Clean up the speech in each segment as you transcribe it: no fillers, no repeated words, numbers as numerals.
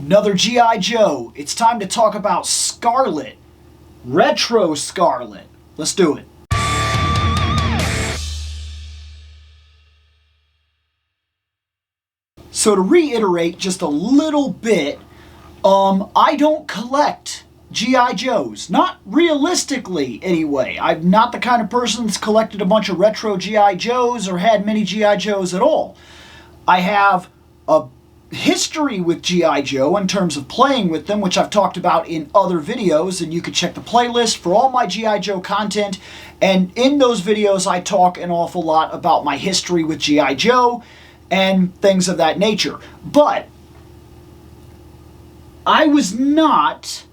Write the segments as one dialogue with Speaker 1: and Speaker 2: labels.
Speaker 1: Another G.I. Joe. It's time to talk about Scarlet. Retro Scarlet. Let's do it. So to reiterate just a little bit, I don't collect G.I. Joes. Not realistically, anyway. I'm not the kind of person that's collected a bunch of retro G.I. Joes or had many G.I. Joes at all. I have a history with G.I. Joe in terms of playing with them, which I've talked about in other videos, and you can check the playlist for all my G.I. Joe content. And in those videos, I talk an awful lot about my history with G.I. Joe and things of that nature. But I was not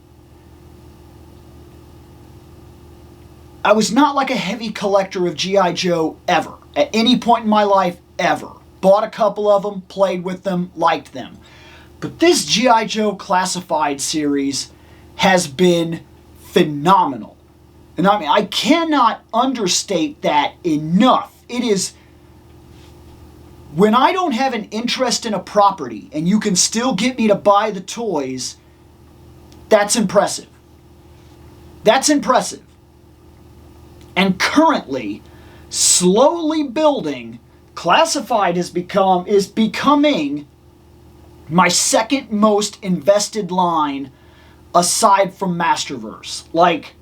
Speaker 1: like a heavy collector of G.I. Joe ever, at any point in my life, ever. Bought a couple of them, played with them, liked them. But this G.I. Joe Classified series has been phenomenal. And I mean, I cannot understate that enough. It is, when I don't have an interest in a property and you can still get me to buy the toys, that's impressive. That's impressive. And currently, slowly building, Classified is becoming my second most invested line aside from Masterverse. Like,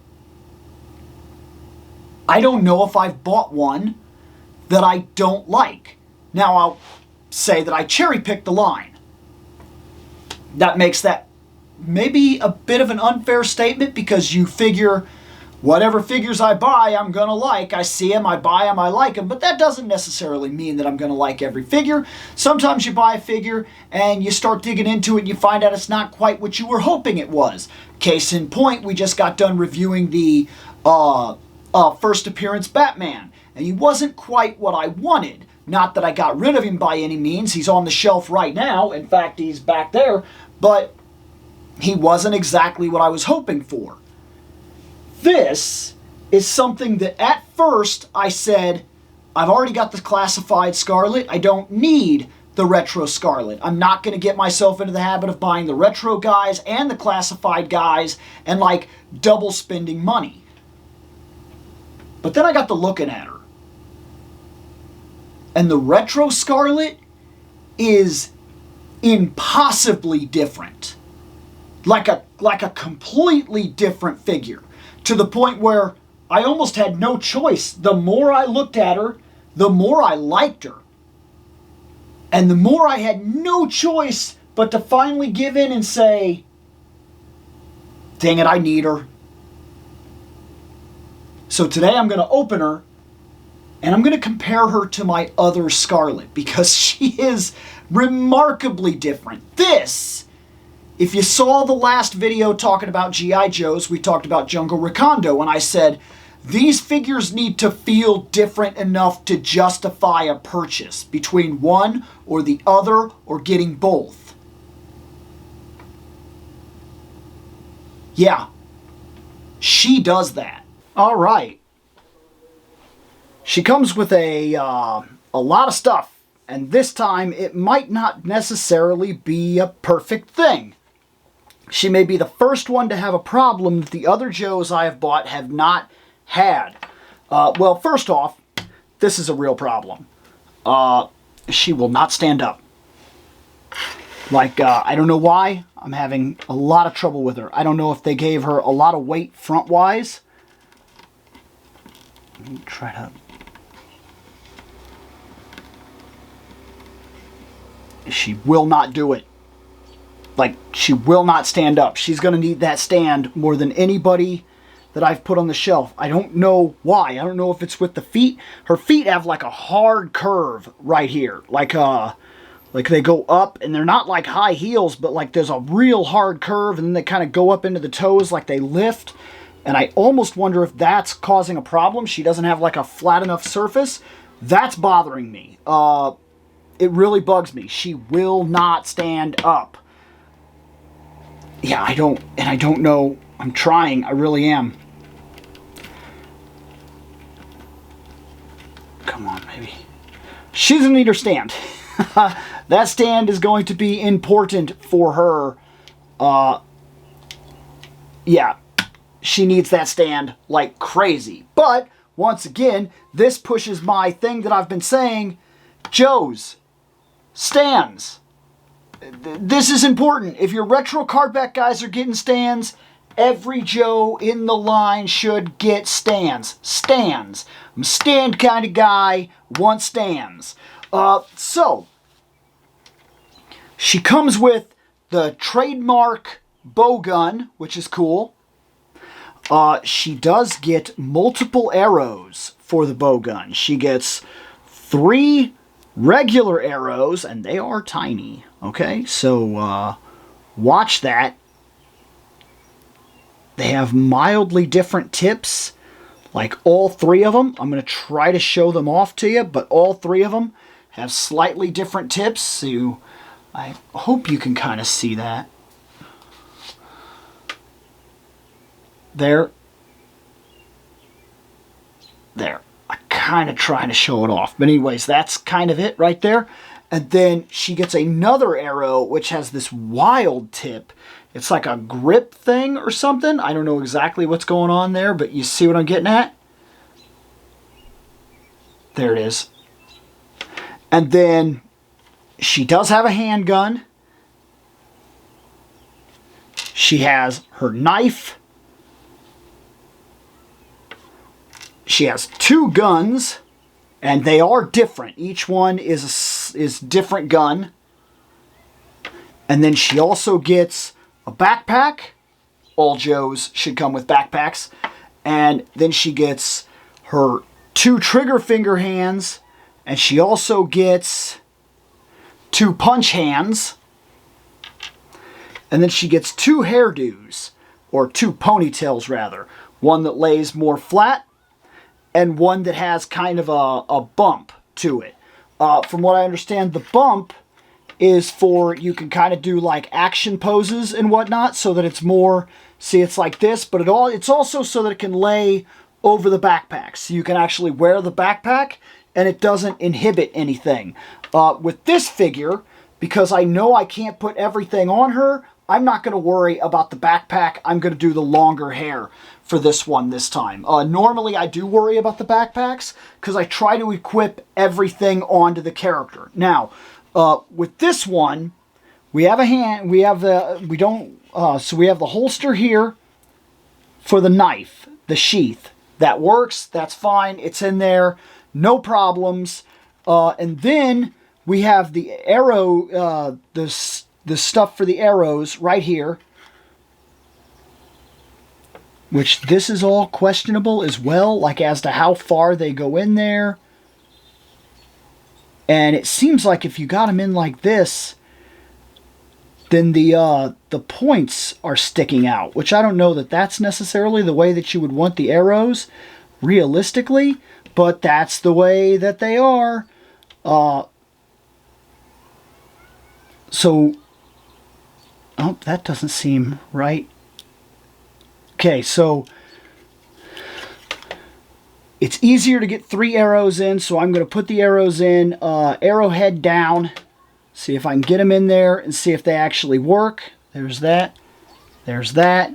Speaker 1: I don't know if I've bought one that I don't like. Now I'll say that I cherry-picked the line. That makes that maybe a bit of an unfair statement, because you figure whatever figures I buy, I'm going to like. I see them, I buy them, I like them. But that doesn't necessarily mean that I'm going to like every figure. Sometimes you buy a figure and you start digging into it and you find out it's not quite what you were hoping it was. Case in point, we just got done reviewing the first appearance Batman. And he wasn't quite what I wanted. Not that I got rid of him by any means. He's on the shelf right now. In fact, he's back there. But he wasn't exactly what I was hoping for. This is something that at first I said, I've already got the Classified Scarlet. I don't need the Retro Scarlet. I'm not going to get myself into the habit of buying the Retro guys and the Classified guys and like double spending money. But then I got to looking at her. And the Retro Scarlet is impossibly different. Like a completely different figure. To the point where I almost had no choice. The more I looked at her, the more I liked her. And the more I had no choice but to finally give in and say, dang it, I need her. So today I'm going to open her and I'm going to compare her to my other Scarlet, because she is remarkably different. This, if you saw the last video talking about G.I. Joes, we talked about Jungle Recondo, and I said, these figures need to feel different enough to justify a purchase between one or the other, or getting both. Yeah, she does that. All right. She comes with a lot of stuff, and this time it might not necessarily be a perfect thing. She may be the first one to have a problem that the other Joes I have bought have not had. Well, first off, this is a real problem. She will not stand up. Like, I don't know why. I'm having a lot of trouble with her. I don't know if they gave her a lot of weight front-wise. Let me try to... She will not do it. Like, she will not stand up. She's going to need that stand more than anybody that I've put on the shelf. I don't know why. I don't know if it's with the feet. Her feet have like a hard curve right here. Like they go up, and they're not like high heels, but like there's a real hard curve, and then they kind of go up into the toes like they lift. And I almost wonder if that's causing a problem. She doesn't have like a flat enough surface. That's bothering me. It really bugs me. She will not stand up. Yeah, I don't know. I'm trying. I really am. Come on, maybe. She doesn't need her stand. That stand is going to be important for her yeah, she needs that stand like crazy. But once again, this pushes my thing that I've been saying, Joes, stands. This is important. If your retro card back guys are getting stands, every Joe in the line should get stands. Stands. I'm a stand kind of guy, want stands. So, she comes with the trademark bow gun, which is cool. She does get multiple arrows for the bow gun. She gets 3 regular arrows, and they are tiny. Okay, so watch that. They have mildly different tips, like all 3 of them. I'm going to try to show them off to you, but all 3 of them have slightly different tips, so I hope you can kind of see that. There. I'm kind of trying to show it off. But anyways, that's kind of it right there. And then she gets another arrow, which has this wild tip. It's like a grip thing or something. I don't know exactly what's going on there, but you see what I'm getting at? There it is. And then she does have a handgun. She has her knife. She has 2 guns, and they are different. Each one is different gun. And then she also gets a backpack. All Joes should come with backpacks. And then she gets her 2 trigger finger hands, and she also gets 2 punch hands. And then she gets 2 hairdos, or 2 ponytails rather. One that lays more flat, and one that has kind of a bump to it. From what I understand, the bump is for, you can kind of do like action poses and whatnot, so that it's more, see, it's like this, but it's also so that it can lay over the backpack. So you can actually wear the backpack, and it doesn't inhibit anything. With this figure, because I know I can't put everything on her, I'm not going to worry about the backpack. I'm going to do the longer hair for this one this time. Normally I do worry about the backpacks because I try to equip everything onto the character. Now, with this one, we have a hand, we have the, so we have the holster here for the knife, the sheath. That works, that's fine, it's in there, no problems. And then we have the arrow, the stuff for the arrows right here, which this is all questionable as well, like as to how far they go in there. And it seems like if you got them in like this, then the points are sticking out, which I don't know that that's necessarily the way that you would want the arrows realistically, but that's the way that they are. So, oh, that doesn't seem right. Okay, so it's easier to get 3 arrows in, so I'm going to put the arrows in, arrowhead down, see if I can get them in there and see if they actually work. There's that. There's that.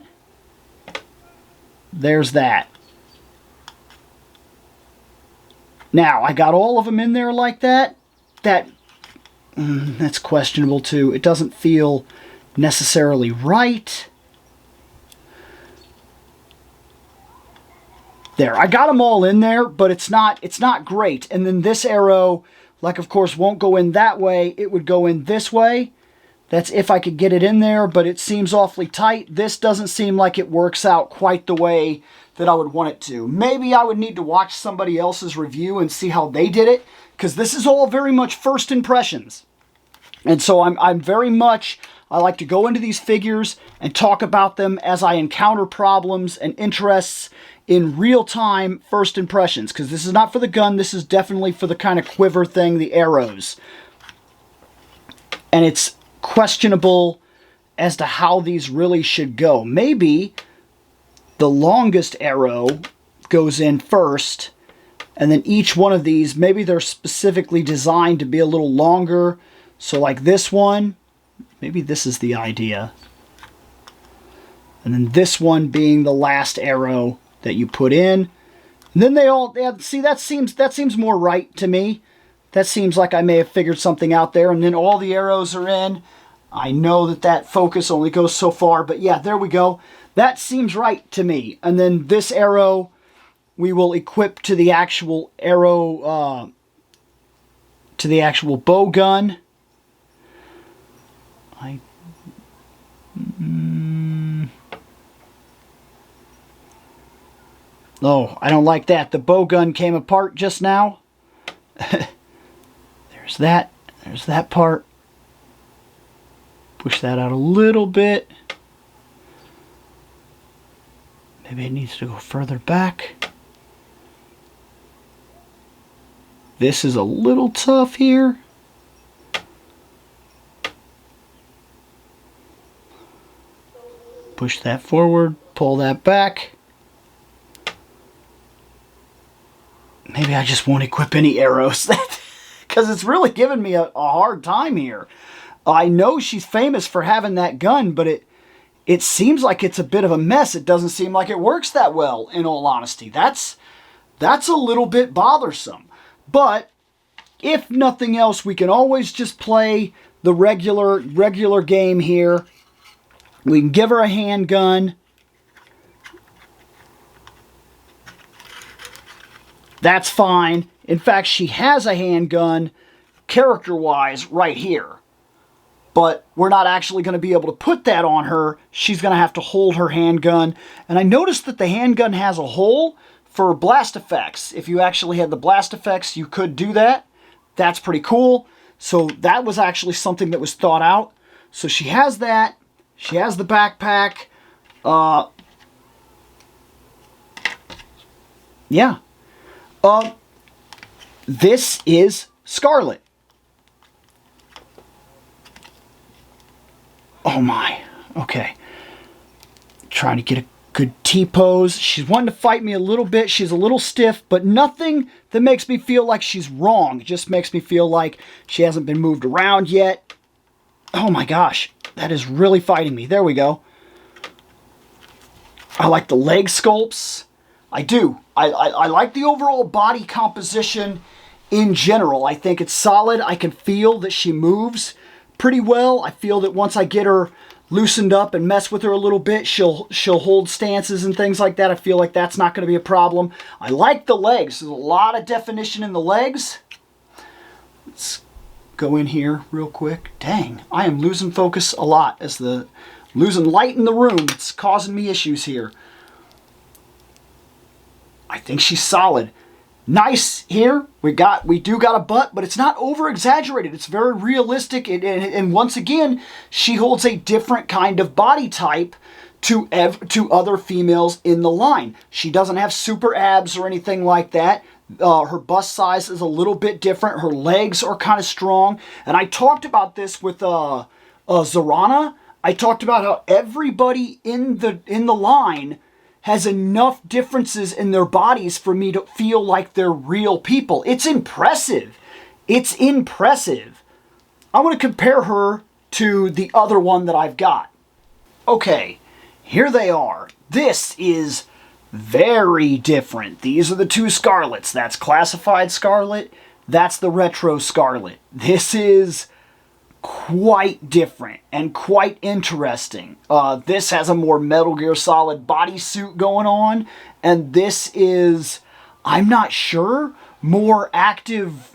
Speaker 1: There's that. Now, I got all of them in there like that. That's questionable too. It doesn't feel necessarily right. There, I got them all in there, but it's not great. And then this arrow, like, of course, won't go in that way. It would go in this way. That's if I could get it in there, but it seems awfully tight. This doesn't seem like it works out quite the way that I would want it to. Maybe I would need to watch somebody else's review and see how they did it, because this is all very much first impressions. And so I'm very much, I like to go into these figures and talk about them as I encounter problems and interests in real-time first impressions, because this is not for the gun, this is definitely for the kind of quiver thing, the arrows. And it's questionable as to how these really should go. Maybe the longest arrow goes in first, and then each one of these, maybe they're specifically designed to be a little longer. So like this one, maybe this is the idea. And then this one being the last arrow that you put in. And then see, that seems more right to me. That seems like I may have figured something out there. And then all the arrows are in. I know that focus only goes so far, but yeah, there we go. That seems right to me. And then this arrow we will equip to the actual arrow, to the actual bow gun. Oh, I don't like that. The bow gun came apart just now. There's that. There's that part. Push that out a little bit. Maybe it needs to go further back. This is a little tough here. Push that forward, pull that back. Maybe I just won't equip any arrows, because it's really giving me a hard time here. I know she's famous for having that gun, but it seems like it's a bit of a mess. It doesn't seem like it works that well, in all honesty. That's a little bit bothersome. But if nothing else, we can always just play the regular game here. We can give her a handgun. That's fine. In fact, she has a handgun, character-wise, right here. But we're not actually going to be able to put that on her. She's going to have to hold her handgun. And I noticed that the handgun has a hole for blast effects. If you actually had the blast effects, you could do that. That's pretty cool. So that was actually something that was thought out. So she has that. She has the backpack. Yeah. This is Scarlet. Oh my. Okay. Trying to get a good T-pose. She's wanting to fight me a little bit. She's a little stiff, but nothing that makes me feel like she's wrong. It just makes me feel like she hasn't been moved around yet. Oh my gosh. That is really fighting me. There we go. I like the leg sculpts. I do. I like the overall body composition in general. I think it's solid. I can feel that she moves pretty well. I feel that once I get her loosened up and mess with her a little bit, she'll hold stances and things like that. I feel like that's not going to be a problem. I like the legs. There's a lot of definition in the legs. Let's go in here real quick. Dang, I am losing focus a lot as losing light in the room. It's causing me issues here. I think she's solid. Nice here. We do got a butt, but it's not over exaggerated. It's very realistic, and once again, she holds a different kind of body type to other females in the line. She doesn't have super abs or anything like that. Her bust size is a little bit different. Her legs are kind of strong, and I talked about this with Zorana. I talked about how everybody in the line has enough differences in their bodies for me to feel like they're real people. It's impressive. It's impressive. I want to compare her to the other one that I've got. Okay, here they are. This is very different. These are the two Scarlets. That's classified Scarlet. That's the retro Scarlet. This is quite different and quite interesting. This has a more Metal Gear Solid bodysuit going on, and this is, I'm not sure, more active,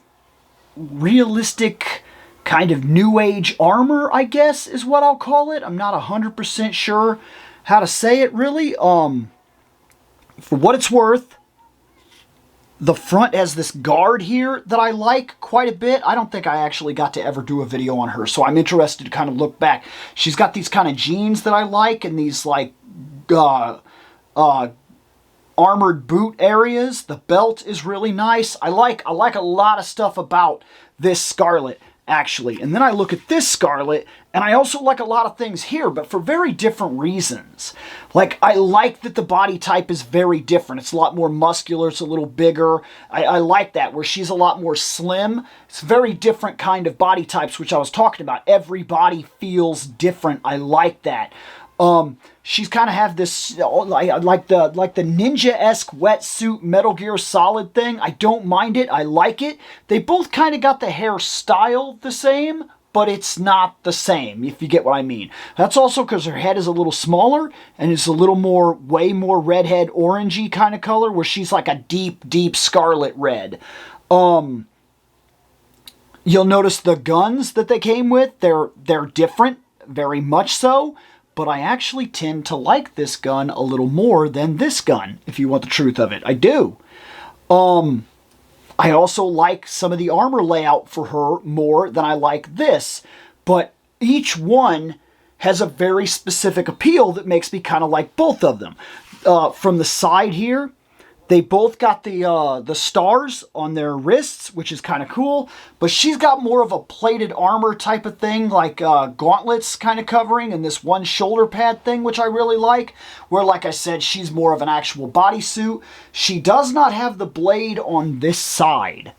Speaker 1: realistic, kind of new age armor, I guess is what I'll call it. I'm not 100% sure how to say it really. For what it's worth, the front has this guard here that I like quite a bit. I don't think I actually got to ever do a video on her, so I'm interested to kind of look back. She's got these kind of jeans that I like, and these like armored boot areas. The belt is really nice. I like a lot of stuff about this Scarlet, actually. And then I look at this Scarlet, and I also like a lot of things here, but for very different reasons. Like, I like that the body type is very different. It's a lot more muscular. It's a little bigger. I like that, where she's a lot more slim. It's very different kind of body types, which I was talking about. Every body feels different. I like that. She's kind of have this like the ninja-esque wetsuit Metal Gear Solid thing. I don't mind it. I like it. They both kind of got the hairstyle the same, but it's not the same, if you get what I mean. That's also because her head is a little smaller, and it's a little more, way more redhead orangey kind of color, where she's like a deep, deep scarlet red. You'll notice the guns that they came with, they're different, very much so, but I actually tend to like this gun a little more than this gun, if you want the truth of it. I do. I also like some of the armor layout for her more than I like this, but each one has a very specific appeal that makes me kind of like both of them. From the side here, they both got the stars on their wrists, which is kind of cool, but she's got more of a plated armor type of thing, like gauntlets kind of covering, and this one shoulder pad thing, which I really like, where, like I said, she's more of an actual bodysuit. She does not have the blade on this side.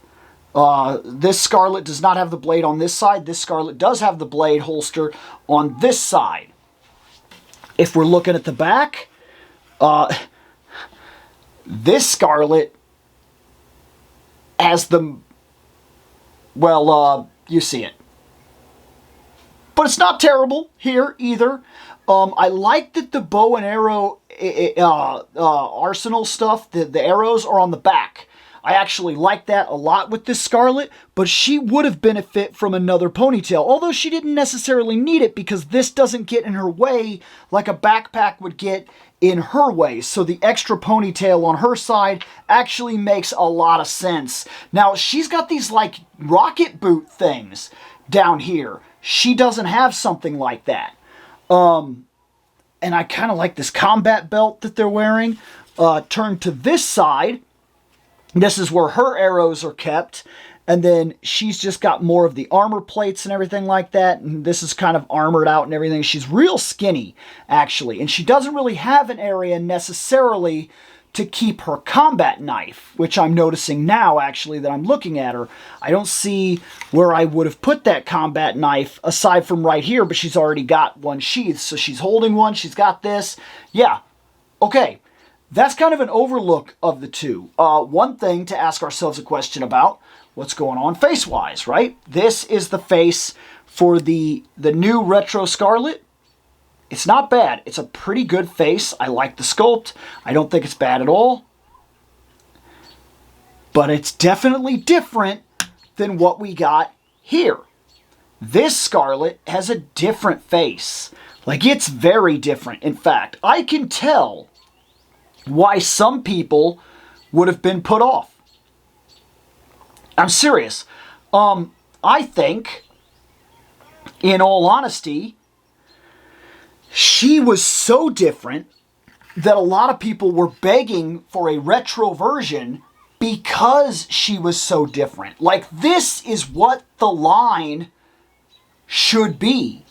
Speaker 1: This Scarlet does not have the blade on this side. This Scarlet does have the blade holster on this side. If we're looking at the back, this Scarlet has the, well, you see it. But it's not terrible here either. I like that the bow and arrow arsenal stuff, the arrows are on the back. I actually like that a lot with this Scarlet, but she would have benefit from another ponytail, although she didn't necessarily need it because this doesn't get in her way like a backpack would get in her way. So the extra ponytail on her side actually makes a lot of sense. Now, she's got these like rocket boot things down here. She doesn't have something like that. And I kind of like this combat belt that they're wearing. Turn to this side. This is where her arrows are kept. And then she's just got more of the armor plates and everything like that. And this is kind of armored out and everything. She's real skinny, actually. And she doesn't really have an area necessarily to keep her combat knife, which I'm noticing now, actually, that I'm looking at her. I don't see where I would have put that combat knife aside from right here, but she's already got one sheathed. So she's holding one. She's got this. Yeah. Okay. That's kind of an overlook of the two. One thing to ask ourselves a question about, what's going on face-wise, right? This is the face for the new Retro Scarlet. It's not bad. It's a pretty good face. I like the sculpt. I don't think it's bad at all. But it's definitely different than what we got here. This Scarlet has a different face. Like, it's very different. In fact, I can tell why some people would have been put off. I'm serious. I think, in all honesty, she was so different that a lot of people were begging for a retro version because she was so different. Like, this is what the line should be.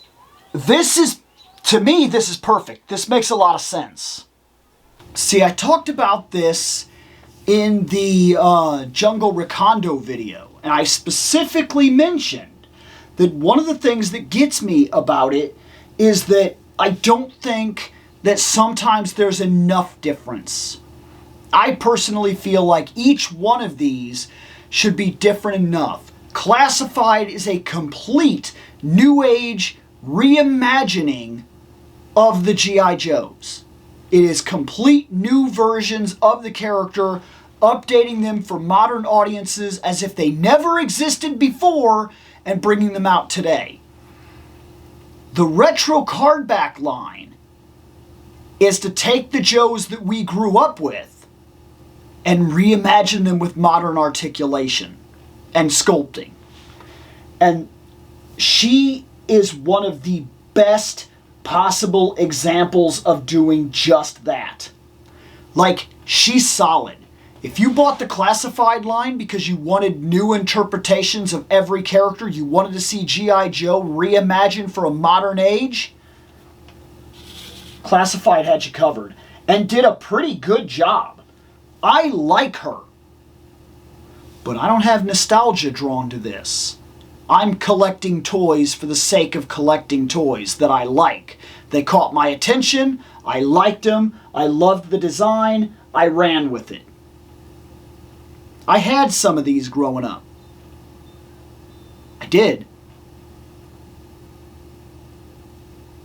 Speaker 1: This is, to me, this is perfect. This makes a lot of sense. See, I talked about this in the Jungle Recondo video, and I specifically mentioned that one of the things that gets me about it is that I don't think that sometimes there's enough difference. I personally feel like each one of these should be different enough. Classified is a complete new age reimagining of the G.I. Joes. It is complete new versions of the character, updating them for modern audiences as if they never existed before and bringing them out today. The retro cardback line is to take the Joes that we grew up with and reimagine them with modern articulation and sculpting. And she is one of the best possible examples of doing just that. Like, she's solid. If you bought the classified line because you wanted new interpretations of every character, you wanted to see G.I. Joe reimagined for a modern age, classified had you covered and did a pretty good job. I like her, but I don't have nostalgia drawn to this. I'm collecting toys for the sake of collecting toys that I like. They caught my attention, I liked them, I loved the design, I ran with it. I had some of these growing up. I did.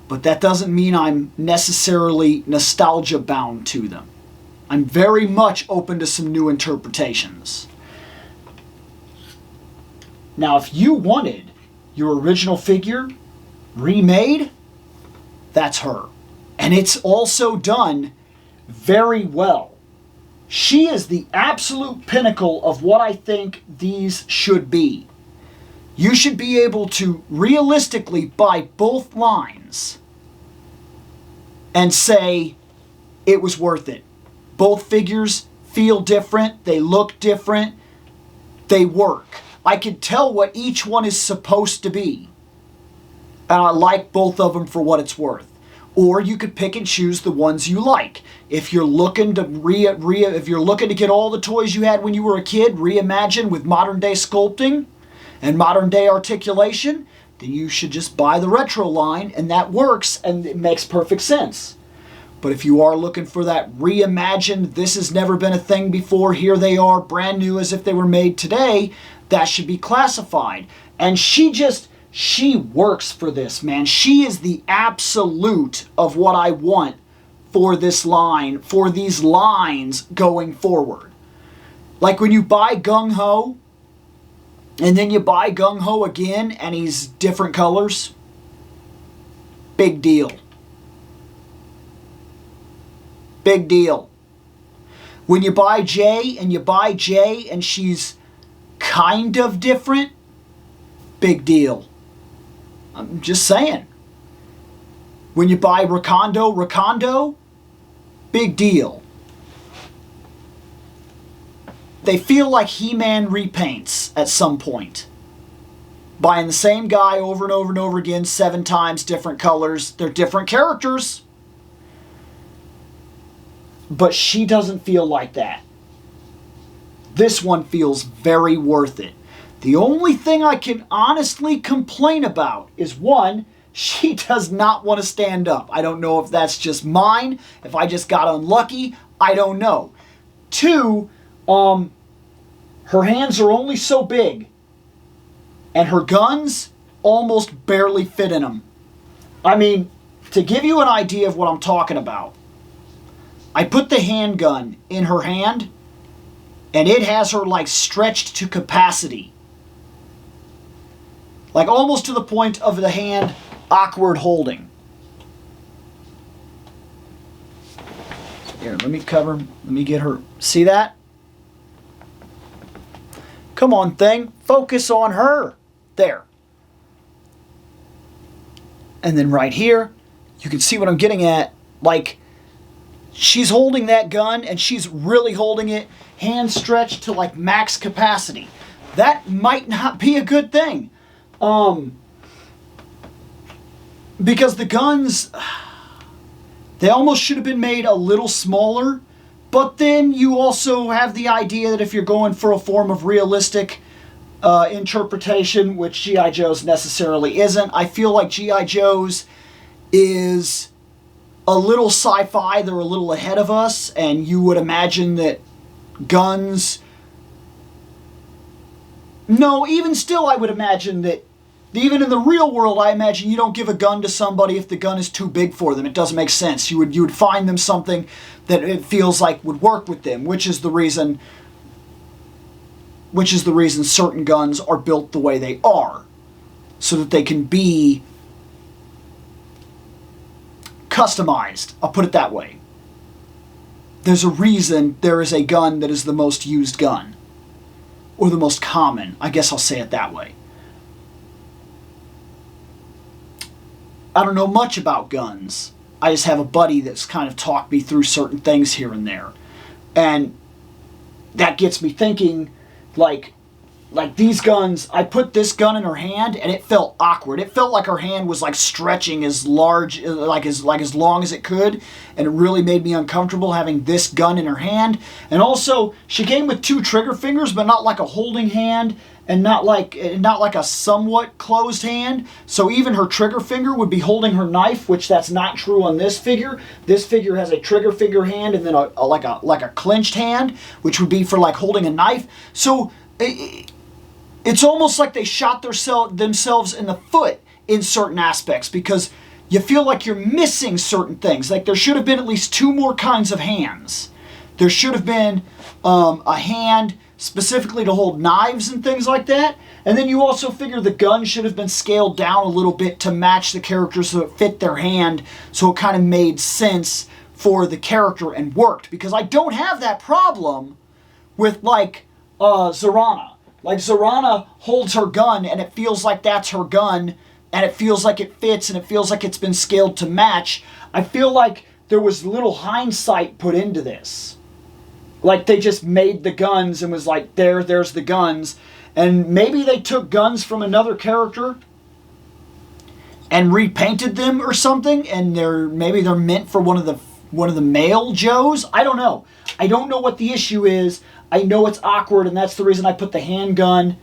Speaker 1: But that doesn't mean I'm necessarily nostalgia bound to them. I'm very much open to some new interpretations. Now, if you wanted your original figure remade, that's her. And it's also done very well. She is the absolute pinnacle of what I think these should be. You should be able to realistically buy both lines and say it was worth it. Both figures feel different, they look different, they work. I can tell what each one is supposed to be. And I like both of them for what it's worth. Or you could pick and choose the ones you like. If you're looking to if you're looking to get all the toys you had when you were a kid reimagined with modern day sculpting and modern day articulation, then you should just buy the retro line, and that works and it makes perfect sense. But if you are looking for that reimagined, this has never been a thing before, here they are brand new as if they were made today, that should be classified. And she works for this, man. She is the absolute of what I want for this line, for these lines going forward. Like when you buy Gung Ho, and then you buy Gung Ho again, and he's different colors. Big deal. Big deal. When you buy Jay, and she's kind of different, big deal. I'm just saying. When you buy Rakondo, big deal. They feel like He-Man repaints at some point. Buying the same guy over and over and over again, 7 times, different colors. They're different characters. But she doesn't feel like that. This one feels very worth it. The only thing I can honestly complain about is, one, she does not want to stand up. I don't know if that's just mine, if I just got unlucky, I don't know. 2, her hands are only so big, and her guns almost barely fit in them. I mean, to give you an idea of what I'm talking about, I put the handgun in her hand, and it has her like stretched to capacity. Like almost to the point of the hand awkward holding. Here, let me get her. See that? Come on, thing. Focus on her. There. And then right here, you can see what I'm getting at. Like, she's holding that gun, and she's really holding it, hand stretched to like max capacity. That might not be a good thing. Because the guns, they almost should have been made a little smaller, but then you also have the idea that if you're going for a form of realistic interpretation, which G.I. Joe's necessarily isn't, I feel like G.I. Joe's is a little sci-fi, they're a little ahead of us, and you would imagine that guns... No, even still I would imagine that even in the real world, I imagine you don't give a gun to somebody if the gun is too big for them. It doesn't make sense. You would find them something that it feels like would work with them, which is the reason certain guns are built the way they are, so that they can be customized. I'll put it that way. There's a reason there is a gun that is the most used gun, or the most common. I guess I'll say it that way. I don't know much about guns. I just have a buddy that's kind of talked me through certain things here and there. And that gets me thinking, like like these guns, I put this gun in her hand and it felt awkward. It felt like her hand was like stretching as large, like as long as it could, and it really made me uncomfortable having this gun in her hand. And also, she came with 2 trigger fingers, but not like a holding hand, and not like a somewhat closed hand. So even her trigger finger would be holding her knife, which that's not true on this figure. This figure has a trigger finger hand and then like a clenched hand, which would be for like holding a knife. So it's almost like they shot themselves in the foot in certain aspects, because you feel like you're missing certain things. Like there should have been at least 2 more kinds of hands. There should have been a hand specifically to hold knives and things like that. And then you also figure the gun should have been scaled down a little bit to match the character so it fit their hand, so it kind of made sense for the character and worked. Because I don't have that problem with like Zorana. Like Zorana holds her gun and it feels like that's her gun, and it feels like it fits, and it feels like it's been scaled to match. I feel like there was little hindsight put into this. Like they just made the guns and was like, there's the guns. And maybe they took guns from another character and repainted them or something, and maybe they're meant for one of the male Joes. I don't know. I don't know what the issue is. I know it's awkward, and that's the reason I put the handgun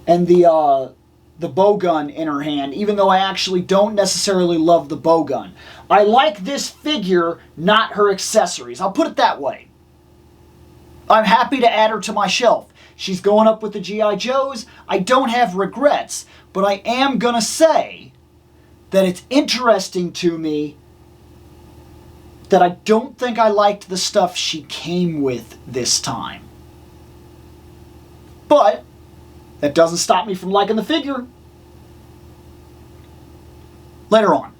Speaker 1: and the bow gun in her hand, even though I actually don't necessarily love the bow gun. I like this figure, not her accessories. I'll put it that way. I'm happy to add her to my shelf. She's going up with the G.I. Joes. I don't have regrets, but I am going to say that it's interesting to me that I don't think I liked the stuff she came with this time. But that doesn't stop me from liking the figure. Later on.